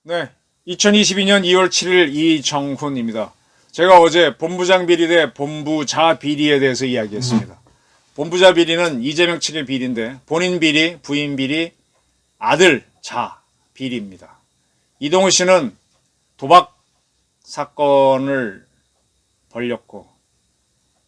네, 2022년 2월 7일 이정훈입니다. 제가 어제 본부장 비리 대 본부자 비리에 대해서 이야기했습니다. 본부자 비리는 이재명 측의 비리인데 본인 비리, 부인 비리, 아들, 자 비리입니다. 이동우 씨는 도박 사건을 벌였고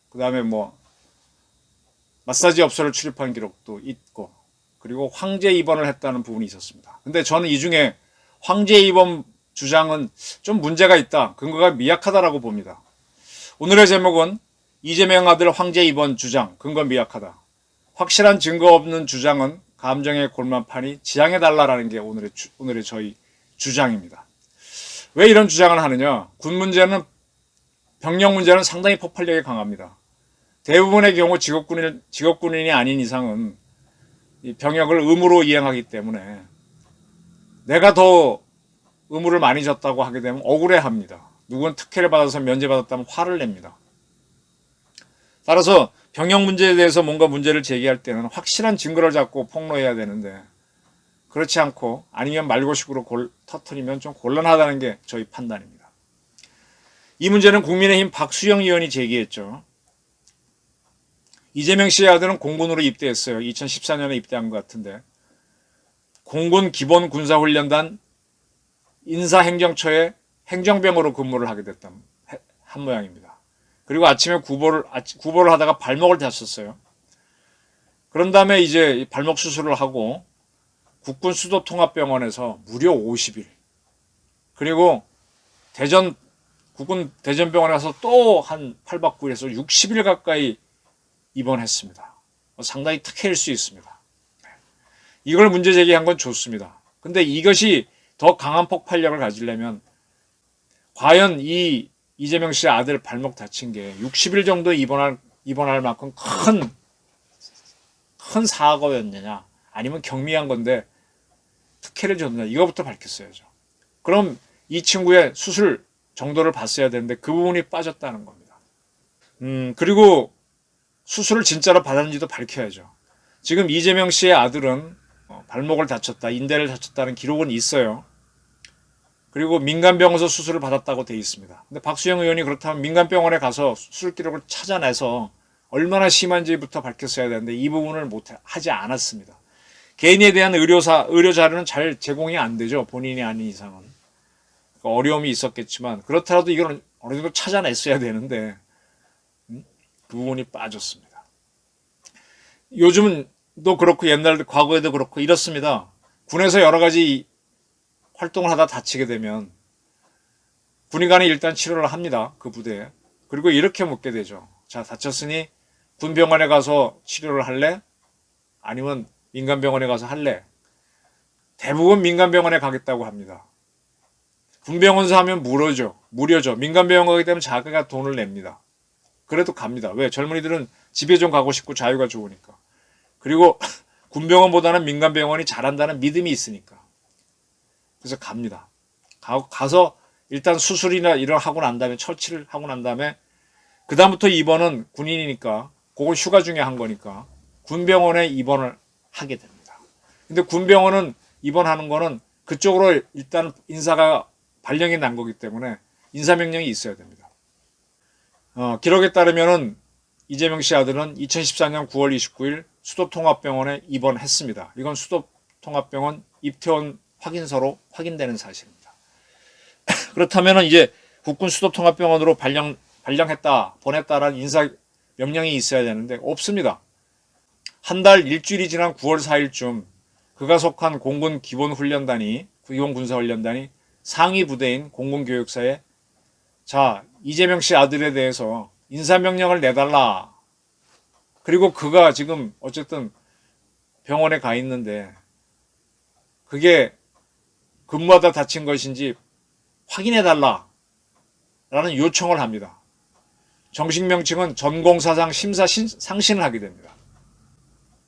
그 다음에 마사지 업소를 출입한 기록도 있고 그리고 황제 입원을 했다는 부분이 있었습니다. 근데 저는 이 중에 황제 입원 주장은 좀 문제가 있다. 근거가 미약하다라고 봅니다. 오늘의 제목은 이재명 아들 황제 입원 주장, 근거 미약하다. 확실한 증거 없는 주장은 감정의 골만파니 지양해달라라는 게 오늘의 저희 주장입니다. 왜 이런 주장을 하느냐? 군 문제는, 병력 문제는 상당히 폭발력이 강합니다. 대부분의 경우 직업군인이 아닌 이상은 이 병역을 의무로 이행하기 때문에 내가 더 의무를 많이 졌다고 하게 되면 억울해합니다. 누군 특혜를 받아서 면제받았다면 화를 냅니다. 따라서 병역 문제에 대해서 뭔가 문제를 제기할 때는 확실한 증거를 잡고 폭로해야 되는데 그렇지 않고 아니면 말고식으로 터뜨리면 좀 곤란하다는 게 저희 판단입니다. 이 문제는 국민의힘 박수영 의원이 제기했죠. 이재명 씨의 아들은 공군으로 입대했어요. 2014년에 입대한 것 같은데 공군 기본군사훈련단 인사행정처의 행정병으로 근무를 하게 됐던 한 모양입니다. 그리고 아침에 구보를 하다가 발목을 다쳤어요. 그런 다음에 이제 발목 수술을 하고 국군 수도통합병원에서 무려 50일 그리고 국군 대전병원에 가서 또 한 8박 9일에서 60일 가까이 입원했습니다. 상당히 특혜일 수 있습니다. 이걸 문제 제기한 건 좋습니다. 근데 이것이 더 강한 폭발력을 가지려면 과연 이 이재명 씨의 아들 발목 다친 게 60일 정도 입원할 만큼 큰 사고였느냐 아니면 경미한 건데 특혜를 줬느냐 이거부터 밝혔어야죠. 그럼 이 친구의 수술 정도를 봤어야 되는데 그 부분이 빠졌다는 겁니다. 그리고 수술을 진짜로 받았는지도 밝혀야죠. 지금 이재명 씨의 아들은 발목을 다쳤다, 인대를 다쳤다는 기록은 있어요. 그리고 민간병원에서 수술을 받았다고 돼 있습니다. 근데 박수영 의원이 그렇다면 민간병원에 가서 수술 기록을 찾아내서 얼마나 심한지부터 밝혔어야 되는데 이 부분을 하지 않았습니다. 개인에 대한 의료 자료는 잘 제공이 안 되죠. 본인이 아닌 이상은. 그러니까 어려움이 있었겠지만 그렇더라도 이건 어느 정도 찾아냈어야 되는데 그 부분이 빠졌습니다. 요즘도 그렇고 과거에도 그렇고 이렇습니다. 군에서 여러 가지 활동을 하다 다치게 되면 군의관이 일단 치료를 합니다. 그 부대에. 그리고 이렇게 묻게 되죠. 자, 다쳤으니 군병원에 가서 치료를 할래? 아니면 민간병원에 가서 할래? 대부분 민간병원에 가겠다고 합니다. 군병원에서 하면 무료죠. 민간병원 가기 때문에 자기가 돈을 냅니다. 그래도 갑니다. 왜? 젊은이들은 집에 좀 가고 싶고 자유가 좋으니까. 그리고 군병원보다는 민간병원이 잘한다는 믿음이 있으니까. 그래서 갑니다. 가서 일단 수술이나 이런 하고 난 다음에 처치를 하고 난 다음에 그 다음부터 입원은 군인이니까 그걸 휴가 중에 한 거니까 군병원에 입원을 하게 됩니다. 근데 군병원은 입원하는 거는 그쪽으로 일단 인사가 발령이 난 거기 때문에 인사명령이 있어야 됩니다. 기록에 따르면은 이재명 씨 아들은 2014년 9월 29일 수도통합병원에 입원했습니다. 이건 수도통합병원 입퇴원 확인서로 확인되는 사실입니다. 그렇다면은 이제 국군 수도통합병원으로 보냈다라는 인사 명령이 있어야 되는데 없습니다. 한 달 일주일이 지난 9월 4일쯤 그가 속한 공군 기본군사훈련단이 상위 부대인 공군교육사에 자, 이재명 씨 아들에 대해서 인사명령을 내달라. 그리고 그가 지금 어쨌든 병원에 가 있는데 그게 근무하다 다친 것인지 확인해달라. 라는 요청을 합니다. 정식 명칭은 전공사상 심사 상신을 하게 됩니다.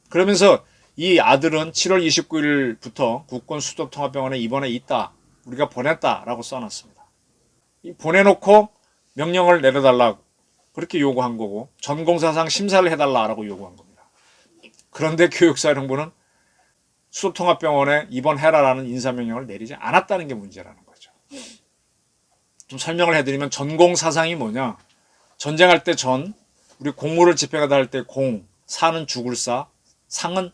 그러면서 이 아들은 7월 29일부터 국군 수도통합병원에 입원해 있다. 우리가 보냈다라고 써놨습니다. 보내놓고 명령을 내려달라 그렇게 요구한 거고 전공사상 심사를 해달라라고 요구한 겁니다. 그런데 교육사령부는 수도통합병원에 입원해라라는 인사명령을 내리지 않았다는 게 문제라는 거죠. 좀 설명을 해드리면 전공사상이 뭐냐? 전쟁할 때 전, 우리 공무를 집행하다 할 때 공, 사는 죽을 사, 상은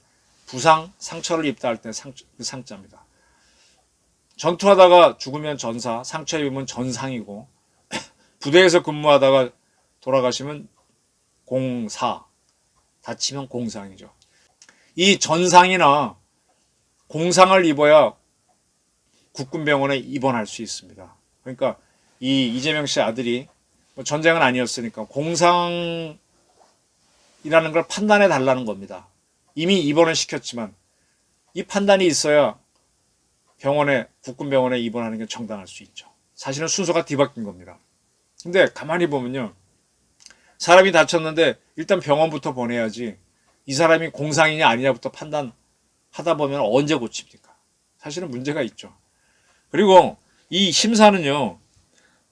부상, 상처를 입다 할 때 그 상자입니다. 전투하다가 죽으면 전사, 상처 입으면 전상이고 부대에서 근무하다가 돌아가시면 공사, 다치면 공상이죠. 이 전상이나 공상을 입어야 국군병원에 입원할 수 있습니다. 그러니까 이 이재명 씨 아들이 전쟁은 아니었으니까 공상이라는 걸 판단해 달라는 겁니다. 이미 입원을 시켰지만 이 판단이 있어야 국군병원에 입원하는 게 정당할 수 있죠. 사실은 순서가 뒤바뀐 겁니다. 근데 가만히 보면요. 사람이 다쳤는데 일단 병원부터 보내야지 이 사람이 공상이냐 아니냐부터 판단하다 보면 언제 고칩니까? 사실은 문제가 있죠. 그리고 이 심사는요.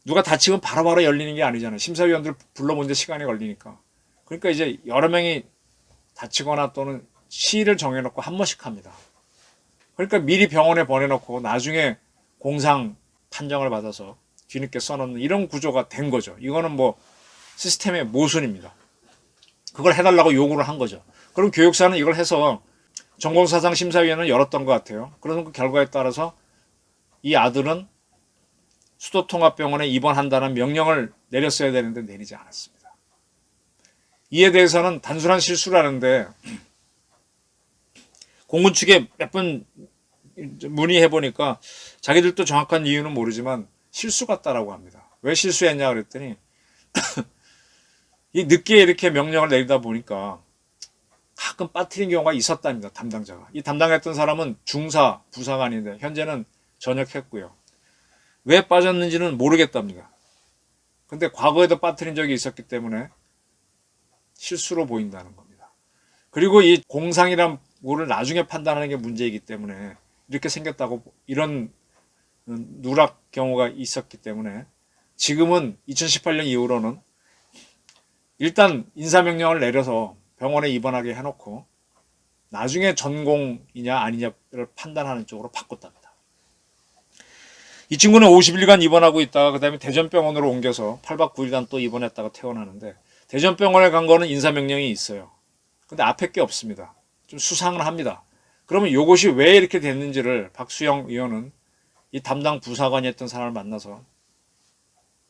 누가 다치면 바로바로 열리는 게 아니잖아요. 심사위원들 불러본 데 시간이 걸리니까. 그러니까 이제 여러 명이 다치거나 또는 시일을 정해놓고 한 번씩 합니다. 그러니까 미리 병원에 보내놓고 나중에 공상 판정을 받아서 뒤늦게 써놓는 이런 구조가 된 거죠. 이거는 뭐 시스템의 모순입니다. 그걸 해달라고 요구를 한 거죠. 그럼 교육사는 이걸 해서 전공사상 심사위원을 열었던 것 같아요. 그런 그 결과에 따라서 이 아들은 수도통합병원에 입원한다는 명령을 내렸어야 되는데 내리지 않았습니다. 이에 대해서는 단순한 실수라는데 공군 측에 몇 번 문의해 보니까 자기들도 정확한 이유는 모르지만 실수 같다라고 합니다. 왜 실수했냐 그랬더니 이 늦게 이렇게 명령을 내리다 보니까 가끔 빠뜨린 경우가 있었답니다. 담당자가. 이 담당했던 사람은 중사, 부사관인데 현재는 전역했고요. 왜 빠졌는지는 모르겠답니다. 근데 과거에도 빠뜨린 적이 있었기 때문에 실수로 보인다는 겁니다. 그리고 이 공상이란 거를 나중에 판단하는 게 문제이기 때문에 이렇게 생겼다고 이런 누락 경우가 있었기 때문에 지금은 2018년 이후로는 일단 인사명령을 내려서 병원에 입원하게 해놓고 나중에 전공이냐 아니냐를 판단하는 쪽으로 바꿨답니다. 이 친구는 50일간 입원하고 있다가 그 다음에 대전병원으로 옮겨서 8박 9일간 또 입원했다가 퇴원하는데 대전병원에 간 거는 인사명령이 있어요. 근데 앞에 게 없습니다. 좀 수상을 합니다. 그러면 이것이 왜 이렇게 됐는지를 박수영 의원은 이 담당 부사관이었던 사람을 만나서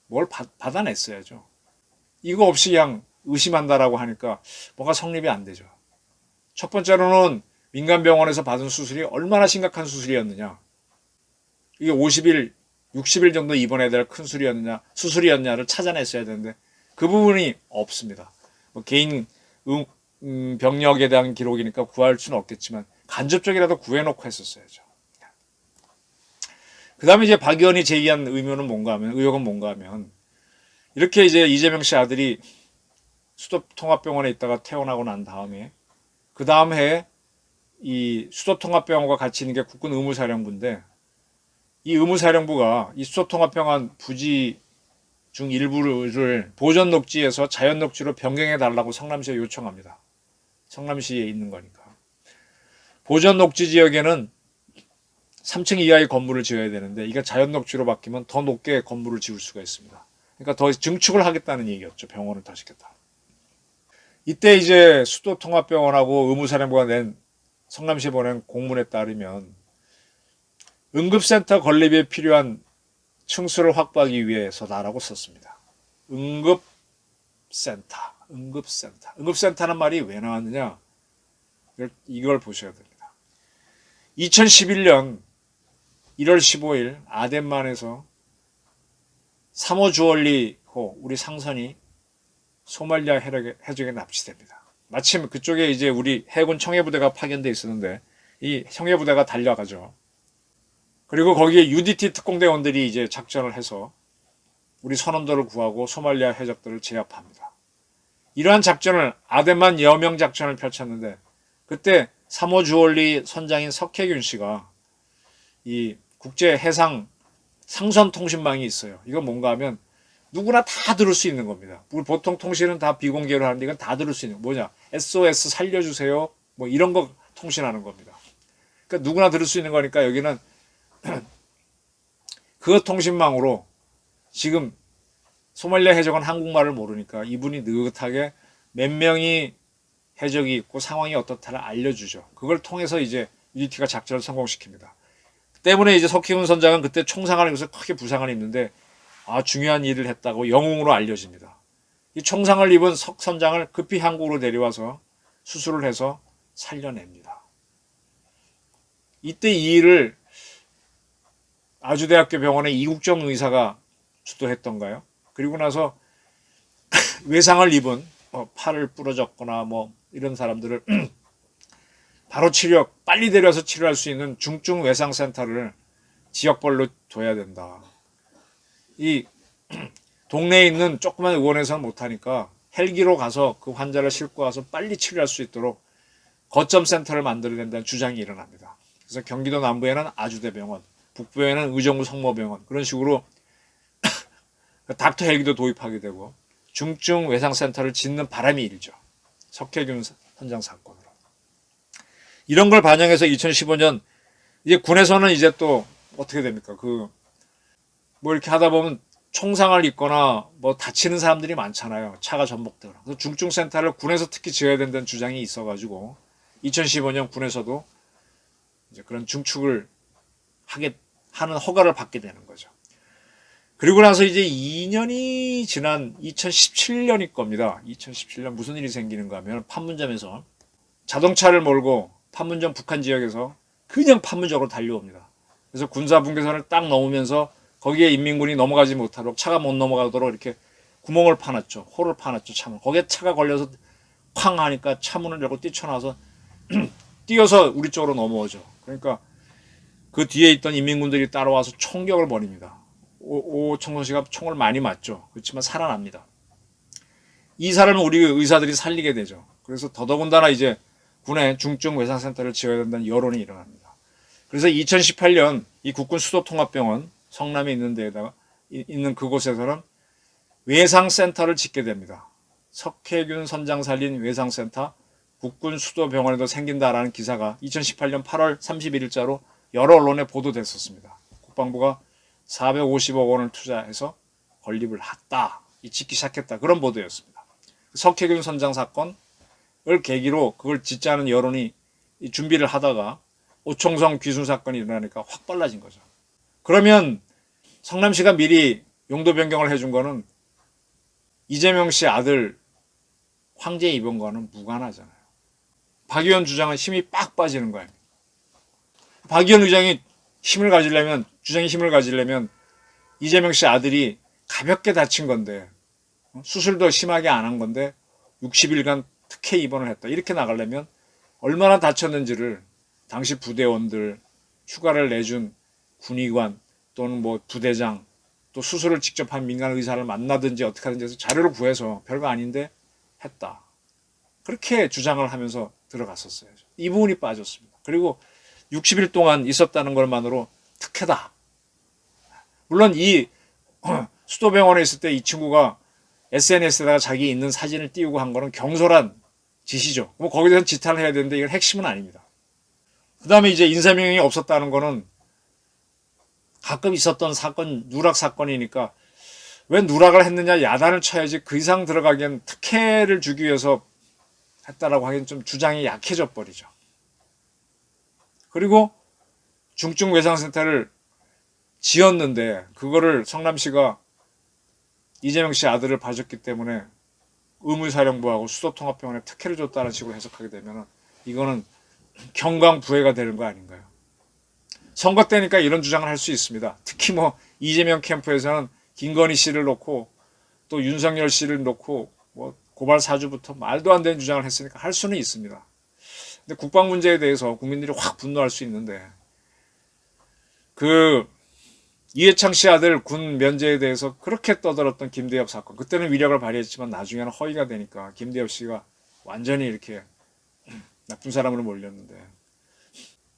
뭘 받아냈어야죠. 이거 없이 그냥 의심한다라고 하니까 뭐가 성립이 안 되죠. 첫 번째로는 민간병원에서 받은 수술이 얼마나 심각한 수술이었느냐. 이게 50일, 60일 정도 입원해야 될 큰 수술이었냐를 찾아냈어야 되는데 그 부분이 없습니다. 뭐 개인 병력에 대한 기록이니까 구할 수는 없겠지만 간접적이라도 구해놓고 했었어야죠. 그 다음에 이제 박 의원이 제기한 의혹은 뭔가 하면 이렇게 이제 이재명 씨 아들이 수도통합병원에 있다가 퇴원하고 난 다음에 그 다음 해에 이 수도통합병원과 같이 있는 게 국군 의무사령부인데 이 의무사령부가 이 수도통합병원 부지 중 일부를 보전녹지에서 자연녹지로 변경해 달라고 성남시에 요청합니다. 성남시에 있는 거니까. 보전녹지 지역에는 3층 이하의 건물을 지어야 되는데 이게 자연녹지로 바뀌면 더 높게 건물을 지을 수가 있습니다. 그러니까 더 증축을 하겠다는 얘기였죠. 병원을 더 짓겠다. 이때 이제 수도통합병원하고 의무사령부가 낸 성남시에 보낸 공문에 따르면 응급센터 건립에 필요한 층수를 확보하기 위해서다라고 썼습니다. 응급센터는 말이 왜 나왔느냐? 이걸 보셔야 됩니다. 2011년 1월 15일 아덴만에서 3호 주얼리호 우리 상선이 소말리아 해적에 납치됩니다. 마침 그쪽에 이제 우리 해군 청해부대가 파견돼 있었는데 이 청해부대가 달려가죠. 그리고 거기에 UDT 특공대원들이 이제 작전을 해서 우리 선원들을 구하고 소말리아 해적들을 제압합니다. 이러한 작전을 아덴만 여명 작전을 펼쳤는데 그때 3호 주얼리 선장인 석혜균 씨가 이 국제 해상 상선 통신망이 있어요. 이건 뭔가 하면 누구나 다 들을 수 있는 겁니다. 우리 보통 통신은 다 비공개로 하는데 이건 다 들을 수 있는 뭐냐? SOS 살려주세요. 뭐 이런 거 통신하는 겁니다. 그러니까 누구나 들을 수 있는 거니까 여기는 그 통신망으로 지금 소말리아 해적은 한국말을 모르니까 이분이 느긋하게 몇 명이 해적이 있고 상황이 어떻다를 알려주죠. 그걸 통해서 이제 UDT가 작전을 성공시킵니다. 때문에 이제 석희훈 선장은 그때 총상을 입어서 크게 부상을 입는데 중요한 일을 했다고 영웅으로 알려집니다. 이 총상을 입은 석 선장을 급히 한국으로 내려와서 수술을 해서 살려냅니다. 이때 이 일을 아주대학교 병원의 이국정 의사가 주도했던가요? 그리고 나서 외상을 입은 팔을 부러졌거나 뭐 이런 사람들을 바로 빨리 데려와서 치료할 수 있는 중증 외상센터를 지역별로 둬야 된다. 이 동네에 있는 조그만 의원에서는 못하니까 헬기로 가서 그 환자를 싣고 와서 빨리 치료할 수 있도록 거점 센터를 만들어야 된다는 주장이 일어납니다. 그래서 경기도 남부에는 아주대병원, 북부에는 의정부 성모병원 그런 식으로 닥터 헬기도 도입하게 되고 중증 외상센터를 짓는 바람이 일죠. 석혜균 선장 사건으로. 이런 걸 반영해서 2015년 이제 군에서는 이제 또 어떻게 됩니까? 뭐 이렇게 하다 보면 총상을 입거나 뭐 다치는 사람들이 많잖아요. 차가 전복되거나. 그래서 중증센터를 군에서 특히 지어야 된다는 주장이 있어가지고 2015년 군에서도 이제 그런 중축을 하는 허가를 받게 되는 거죠. 그리고 나서 이제 2년이 지난 2017년일 겁니다. 2017년 무슨 일이 생기는가 하면 판문점에서 자동차를 몰고 판문점 북한 지역에서 그냥 판문점으로 달려옵니다. 그래서 군사분계선을 딱 넘으면서 거기에 인민군이 넘어가지 못하도록 차가 못 넘어가도록 이렇게 구멍을 파놨죠. 홀을 파놨죠. 차문. 거기에 차가 걸려서 쾅 하니까 차문을 열고 뛰쳐나와서 뛰어서 우리 쪽으로 넘어오죠. 그러니까 그 뒤에 있던 인민군들이 따라와서 총격을 벌입니다. 오청선 씨가 총을 많이 맞죠. 그렇지만 살아납니다. 이 사람을 우리 의사들이 살리게 되죠. 그래서 더더군다나 이제 군에 중증 외상센터를 지어야 된다는 여론이 일어납니다. 그래서 2018년 이 국군 수도통합병원 성남에 있는 그곳에서는 외상센터를 짓게 됩니다. 석혜균 선장 살린 외상센터 국군 수도병원에도 생긴다라는 기사가 2018년 8월 31일자로 여러 언론에 보도됐었습니다. 국방부가 450억 원을 투자해서 건립을 했다. 짓기 시작했다. 그런 보도였습니다. 석혜균 선장 사건을 계기로 그걸 짓자는 여론이 준비를 하다가 오총성 귀순 사건이 일어나니까 확 빨라진 거죠. 그러면 성남시가 미리 용도 변경을 해준 거는 이재명 씨 아들 황제 입원과는 무관하잖아요. 박 의원 주장은 힘이 빡 빠지는 거예요. 박 의원 주장이 힘을 가지려면 이재명 씨 아들이 가볍게 다친 건데 수술도 심하게 안 한 건데 60일간 특혜 입원을 했다. 이렇게 나가려면 얼마나 다쳤는지를 당시 부대원들, 휴가를 내준 군의관 또는 뭐 부대장 또 수술을 직접 한 민간 의사를 만나든지 어떻게 하든지 해서 자료를 구해서 별거 아닌데 했다. 그렇게 주장을 하면서 들어갔었어요. 이 부분이 빠졌습니다. 그리고 60일 동안 있었다는 것만으로 특혜다. 물론 이 수도병원에 있을 때 이 친구가 SNS에다가 자기 있는 사진을 띄우고 한 거는 경솔한 짓이죠. 뭐 거기에 대해서 지탄을 해야 되는데 이건 핵심은 아닙니다. 그 다음에 이제 인사명령이 없었다는 거는 가끔 있었던 사건, 누락 사건이니까 왜 누락을 했느냐 야단을 쳐야지 그 이상 들어가기엔 특혜를 주기 위해서 했다라고 하기엔 좀 주장이 약해져 버리죠. 그리고 중증 외상센터를 지었는데 그거를 성남시가 이재명 씨 아들을 봐줬기 때문에 의무사령부하고 수도통합병원에 특혜를 줬다는 식으로 해석하게 되면 이거는 경강부회가 되는 거 아닌가요? 선거 때니까 이런 주장을 할 수 있습니다. 특히 뭐 이재명 캠프에서는 김건희 씨를 놓고 또 윤석열 씨를 놓고 뭐 고발 사주부터 말도 안 되는 주장을 했으니까 할 수는 있습니다. 근데 국방 문제에 대해서 국민들이 확 분노할 수 있는데 이해창 씨 아들 군 면제에 대해서 그렇게 떠들었던 김대엽 사건 그때는 위력을 발휘했지만 나중에는 허위가 되니까 김대엽 씨가 완전히 이렇게 나쁜 사람으로 몰렸는데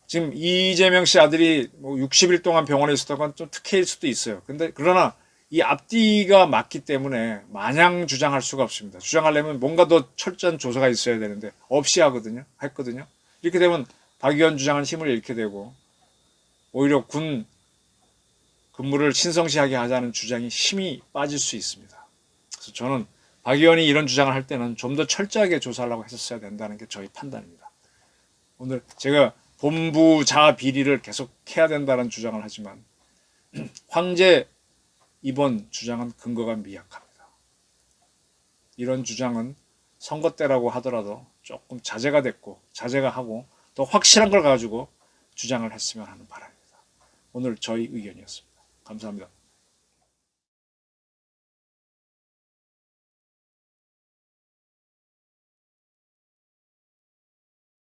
지금 이재명 씨 아들이 뭐 60일 동안 병원에 있었던 건 좀 특혜일 수도 있어요. 그러나 이 앞뒤가 맞기 때문에 마냥 주장할 수가 없습니다. 주장하려면 뭔가 더 철저한 조사가 있어야 되는데 없이 했거든요. 이렇게 되면 박 의원 주장은 힘을 잃게 되고 오히려 군 근무를 신성시하게 하자는 주장이 힘이 빠질 수 있습니다. 그래서 저는 박 의원이 이런 주장을 할 때는 좀 더 철저하게 조사하려고 했었어야 된다는 게 저희 판단입니다. 오늘 제가 본부자 비리를 계속 해야 된다는 주장을 하지만 황제 이번 주장은 근거가 미약합니다. 이런 주장은 선거 때라고 하더라도 조금 자제가 하고 더 확실한 걸 가지고 주장을 했으면 하는 바람입니다. 오늘 저희 의견이었습니다. 감사합니다.